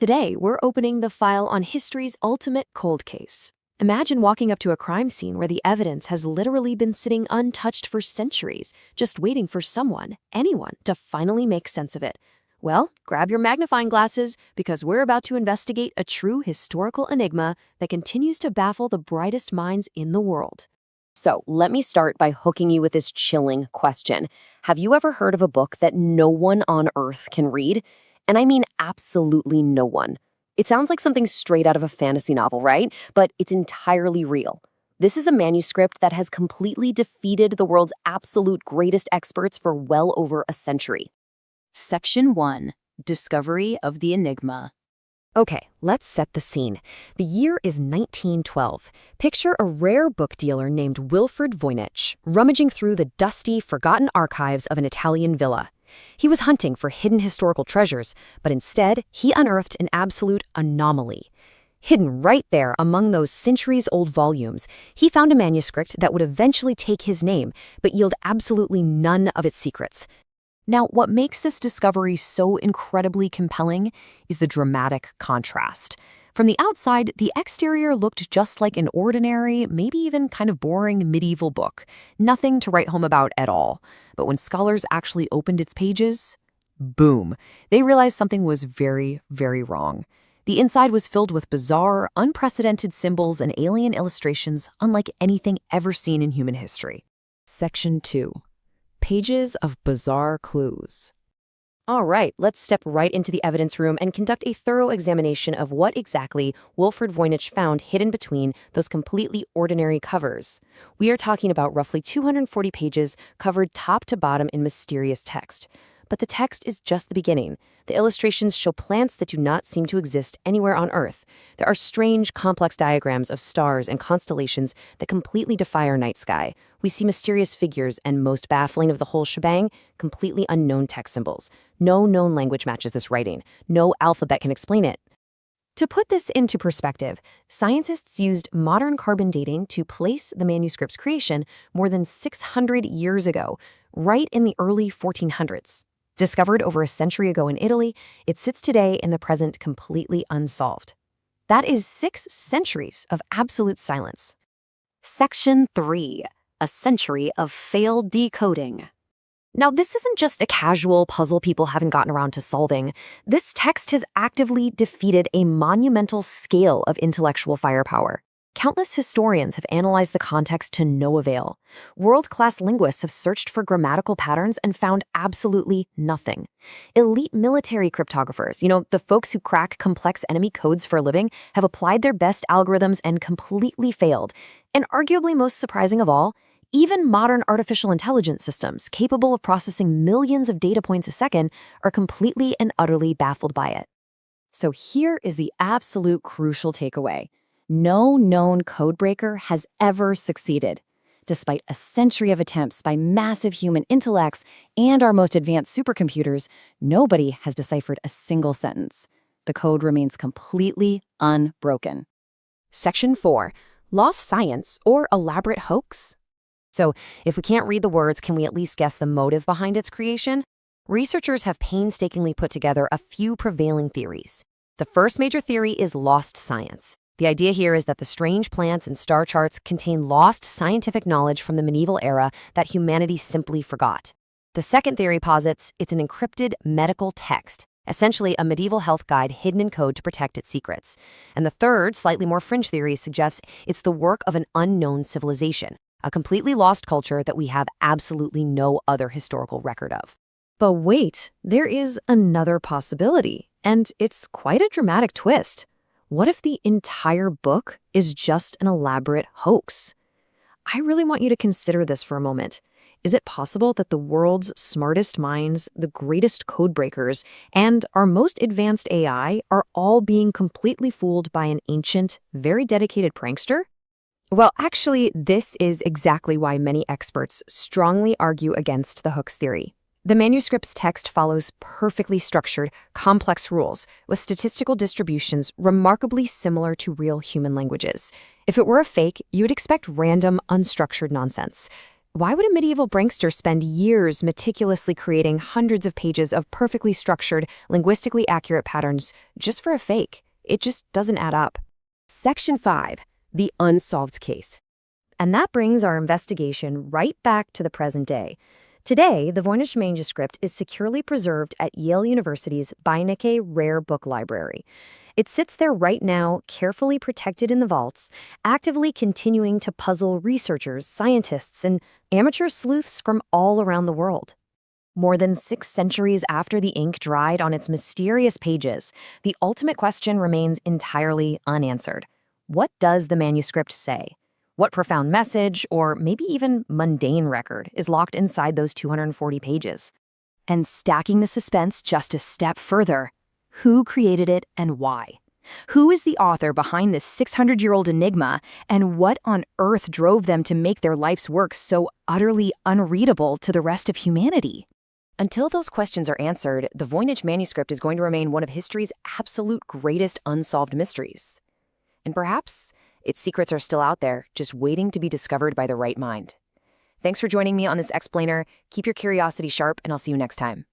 Today, we're opening the file on history's ultimate cold case. Imagine walking up to a crime scene where the evidence has literally been sitting untouched for centuries, just waiting for someone, anyone, to finally make sense of it. Well, grab your magnifying glasses because we're about to investigate a true historical enigma that continues to baffle the brightest minds in the world. So, let me start by hooking you with this chilling question. Have you ever heard of a book that no one on Earth can read? And I mean absolutely no one. It sounds like something straight out of a fantasy novel, right? But it's entirely real. This is a manuscript that has completely defeated the world's absolute greatest experts for well over a century. Section 1. Discovery of the Enigma. Okay, let's set the scene. The year is 1912. Picture a rare book dealer named Wilfred Voynich rummaging through the dusty, forgotten archives of an Italian villa. He was hunting for hidden historical treasures, but instead, he unearthed an absolute anomaly. Hidden right there among those centuries-old volumes, he found a manuscript that would eventually take his name, but yield absolutely none of its secrets. Now, what makes this discovery so incredibly compelling is the dramatic contrast. From the outside, the exterior looked just like an ordinary, maybe even kind of boring medieval book. Nothing to write home about at all. But when scholars actually opened its pages, boom, they realized something was very, very wrong. The inside was filled with bizarre, unprecedented symbols and alien illustrations unlike anything ever seen in human history. Section 2. Pages of bizarre clues. All right, let's step right into the evidence room and conduct a thorough examination of what exactly Wilfred Voynich found hidden between those completely ordinary covers. We are talking about roughly 240 pages covered top to bottom in mysterious text. But the text is just the beginning. The illustrations show plants that do not seem to exist anywhere on Earth. There are strange, complex diagrams of stars and constellations that completely defy our night sky. We see mysterious figures and, most baffling of the whole shebang, completely unknown text symbols. No known language matches this writing. No alphabet can explain it. To put this into perspective, scientists used modern carbon dating to place the manuscript's creation more than 600 years ago, right in the early 1400s. Discovered over a century ago in Italy, it sits today in the present completely unsolved. That is 6 centuries of absolute silence. Section 3. A century of failed decoding. Now, this isn't just a casual puzzle people haven't gotten around to solving. This text has actively defeated a monumental scale of intellectual firepower. Countless historians have analyzed the context to no avail. World-class linguists have searched for grammatical patterns and found absolutely nothing. Elite military cryptographers, the folks who crack complex enemy codes for a living, have applied their best algorithms and completely failed. And arguably most surprising of all, even modern artificial intelligence systems capable of processing millions of data points a second are completely and utterly baffled by it. So here is the absolute crucial takeaway. No known codebreaker has ever succeeded. Despite a century of attempts by massive human intellects and our most advanced supercomputers, nobody has deciphered a single sentence. The code remains completely unbroken. Section 4. Lost science or elaborate hoax? So, if we can't read the words, can we at least guess the motive behind its creation? Researchers have painstakingly put together a few prevailing theories. The first major theory is lost science. The idea here is that the strange plants and star charts contain lost scientific knowledge from the medieval era that humanity simply forgot. The second theory posits it's an encrypted medical text, essentially a medieval health guide hidden in code to protect its secrets. And the third, slightly more fringe theory suggests it's the work of an unknown civilization, a completely lost culture that we have absolutely no other historical record of. But wait, there is another possibility, and it's quite a dramatic twist. What if the entire book is just an elaborate hoax? I really want you to consider this for a moment. Is it possible that the world's smartest minds, the greatest codebreakers, and our most advanced AI are all being completely fooled by an ancient, very dedicated prankster? Well, actually, this is exactly why many experts strongly argue against the hoax theory. The manuscript's text follows perfectly structured, complex rules, with statistical distributions remarkably similar to real human languages. If it were a fake, you would expect random, unstructured nonsense. Why would a medieval prankster spend years meticulously creating hundreds of pages of perfectly structured, linguistically accurate patterns just for a fake? It just doesn't add up. Section 5. The Unsolved Case. And that brings our investigation right back to the present day. Today, the Voynich Manuscript is securely preserved at Yale University's Voynich Rare Book Library. It sits there right now, carefully protected in the vaults, actively continuing to puzzle researchers, scientists, and amateur sleuths from all around the world. More than 6 centuries after the ink dried on its mysterious pages, the ultimate question remains entirely unanswered. What does the manuscript say? What profound message, or maybe even mundane record, is locked inside those 240 pages? And stacking the suspense just a step further, who created it and why? Who is the author behind this 600-year-old enigma, and what on earth drove them to make their life's work so utterly unreadable to the rest of humanity? Until those questions are answered, the Voynich Manuscript is going to remain one of history's absolute greatest unsolved mysteries. And perhaps its secrets are still out there, just waiting to be discovered by the right mind. Thanks for joining me on this explainer. Keep your curiosity sharp, and I'll see you next time.